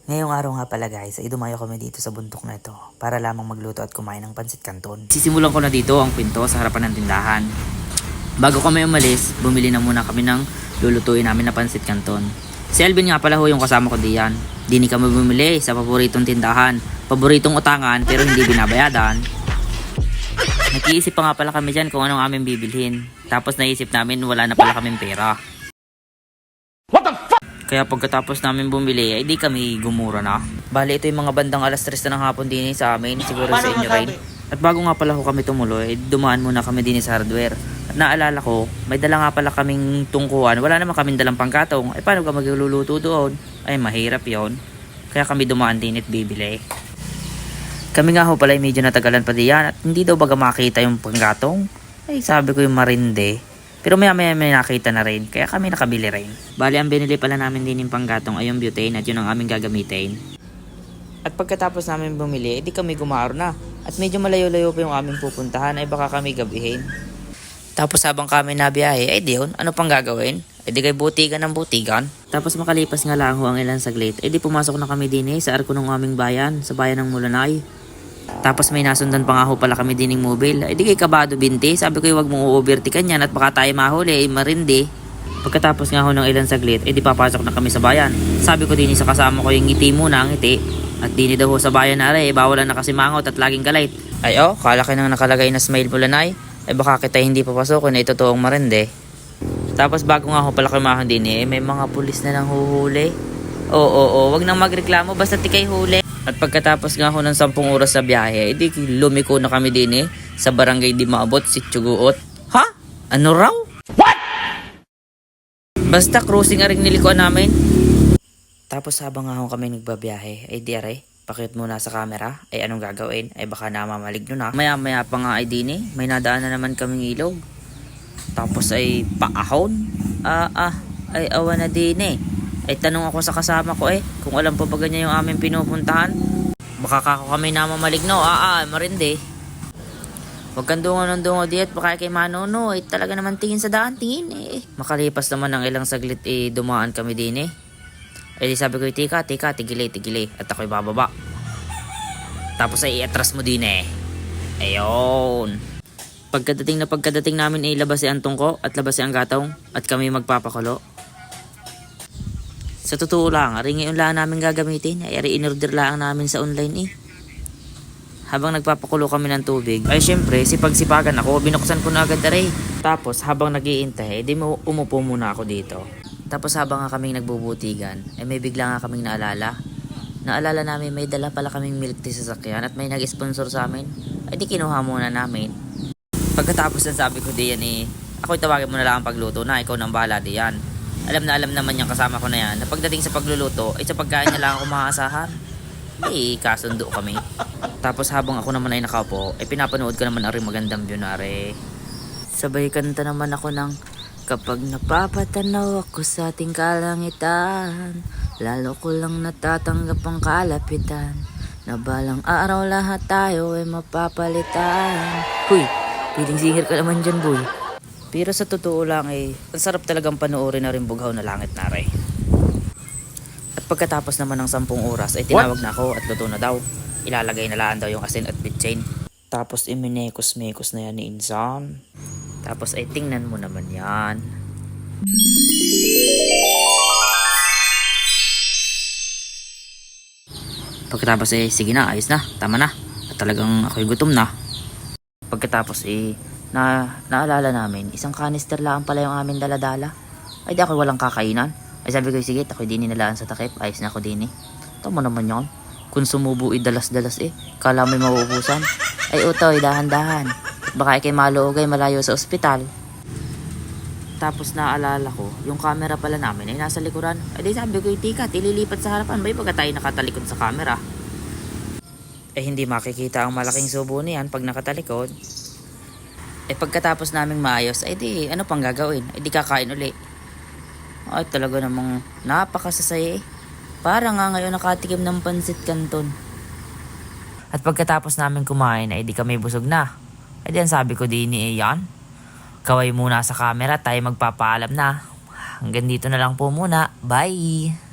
Ngayong araw nga pala guys, ay dumayo kami dito sa bundok na ito para lamang magluto at kumain ng pansit canton. Sisimulan ko na dito ang pinto sa harapan ng tindahan. Bago kami umalis, bumili na muna kami ng lulutuin namin na pansit canton. Si Alvin nga pala ho yung kasama ko diyan. Dini kami bumili sa paboritong tindahan, paboritong utangan pero hindi binabayadan. Nag-iisip pa nga pala kami dyan kung anong aming bibilhin. Tapos naisip namin wala na pala kaming pera. Kaya pagkatapos namin bumili, ay di kami gumura na. Bali, ito yung mga bandang alas 3 na ng hapon din sa amin, siguro sa inyo rin. At bago nga pala ho kami tumuloy, dumaan muna kami din sa hardware. At naalala ko, may dala nga pala kaming tungkuan, wala naman kaming dalang pangkatong. Ay paano ka magluluto doon? Ay mahirap yon. Kaya kami dumaan din at bibili. Kami nga ho pala ay medyo natagalan pa diyan at hindi daw baga makita yung pangkatong. Ay sabi ko yung marinde. Pero maya may nakita na rin, kaya kami nakabili rin. Bali, ang binili pala namin din yung panggatong ay yung butane at yun ang aming gagamitin. At pagkatapos namin bumili, edi kami gumaro na. At medyo malayo-layo pa yung aming pupuntahan, ay baka kami gabihin. Tapos habang kami nabiyahe, ay di yun, ano pang gagawin? Ay di kay butigan ng butigan. Tapos makalipas nga lang ho ang ilang saglit, ay di pumasok na kami din sa arko ng aming bayan, sa bayan ng Mulanay. Tapos may nasundan pa nga ho pala kami dining mobile. Ay di kay kabado binti. Sabi ko huwag mong u-overtikan yan at baka tayo mahuli ay marindi. Pagkatapos nga ho ng ilang saglit, ay di papasok na kami sa bayan. Sabi ko din sa kasama ko yung ngiti muna ang ngiti. At dini daw ho sa bayan na rin, bawalan na kasi mangot at laging galit. Ay kalaki nang nakalagay na smile Mulanay. Ay baka kita hindi papasokin na ito toong marindi. Tapos bago nga ho pala kumahan din may mga pulis na nang huhuli. Oo, wag nang magreklamo basta tikay huli. At pagkatapos nga ho ng 10 oras sa biyahe, edi lumiko na kami din sa barangay Di Maabot, Sitsuguot. Ha? Ano raw? What? Basta cruising aring nilikuan namin. Tapos habang nga ho kami nagbabiyahe, ay di aray, pakit muna sa camera, ay anong gagawin? Ay baka namamaligno na. Maya pa nga ay dini, may nadaan na naman kaming ilog. Tapos ay paahon. Ay awa na dini. Ay tanong ako sa kasama ko kung alam pa ba ganyan yung aming pinupuntahan. Baka kako kami namamaligno. Marindi. Huwag kang dungo ng dungo diet, baka kay Manono. Talaga naman tingin sa daan, tingin Makalipas naman ng ilang saglit dumaan kami din Ay sabi ko, tika, tigili. At ako'y bababa. Tapos ay iatras mo din Ayun. Pagkadating namin labas si Antong ko at labas si Anggatong at kami magpapakulo. Sa totoo lang, ngayon lang namin gagamitin. Ay in-order lang namin sa online Habang nagpapakulo kami ng tubig, ay syempre, sipag-sipagan ako. Binuksan ko na agad Tapos habang nag-iintay, di mo umupo muna ako dito. Tapos habang nga kaming nagbubutigan, ay may bigla nga kaming naalala. Naalala namin may dala pala kaming milk tea sa sakyan at may nag-sponsor sa amin. Ay di kinuha muna namin. Pagkatapos sabi ko diyan ako'y tawagin mo na lang ang pagluto na, ikaw nang bahala diyan. Alam naman yung kasama ko na yan na pagdating sa pagluluto ay sa pagkain niya lang ako maasahan. Kasundo kami. Tapos habang ako naman ay nakaupo, ay pinapanood ko naman ang magandang view na Sabay kanta naman ako ng kapag napapatanaw ako sa ating kalangitan, lalo ko lang natatanggap ang kalapitan, na balang araw lahat tayo ay mapapalitan. Huy, piling singer ka naman dyan boy. Pero sa totoo lang ang sarap talagang panoorin na rin bughaw na langit na At pagkatapos naman ng 10 oras ay tinawag na ako at luto na daw. Ilalagay na lang daw yung asin at bitchain. Tapos iminekos-mekos na yan ni Insan. Tapos ay tingnan mo naman yan. Pagkatapos sige na, ayos na, tama na. At talagang ako'y gutom na. Pagkatapos naalala namin, isang kanister lang pala yung aming daladala. Ay di ako walang kakainan. Ay sabi ko, sige, ako'y din nalaan sa takip. Ayos na ako din Tama naman yun. Kung sumubo dalas-dalas kala may mauubusan. Ay utoy, dahan-dahan. Baka kay maluugay malayo sa ospital. Tapos naalala ko, yung camera pala namin ay nasa likuran. Ay di sabi ko, tikat, ililipat sa harapan. Bay pagka tayo nakatalikod sa camera. Hindi makikita ang malaking subo niyan pag nakatalikod. Pagkatapos naming maayos, di ano pang gagawin? Di kakain uli. Ay talaga namang napakasasaya Para nga ngayon nakatikim ng pansit canton. At pagkatapos namin kumain, di kami busog na. Di ang sabi ko din yan. Kaway muna sa camera, tayo magpapaalam na. Hanggang dito na lang po muna. Bye!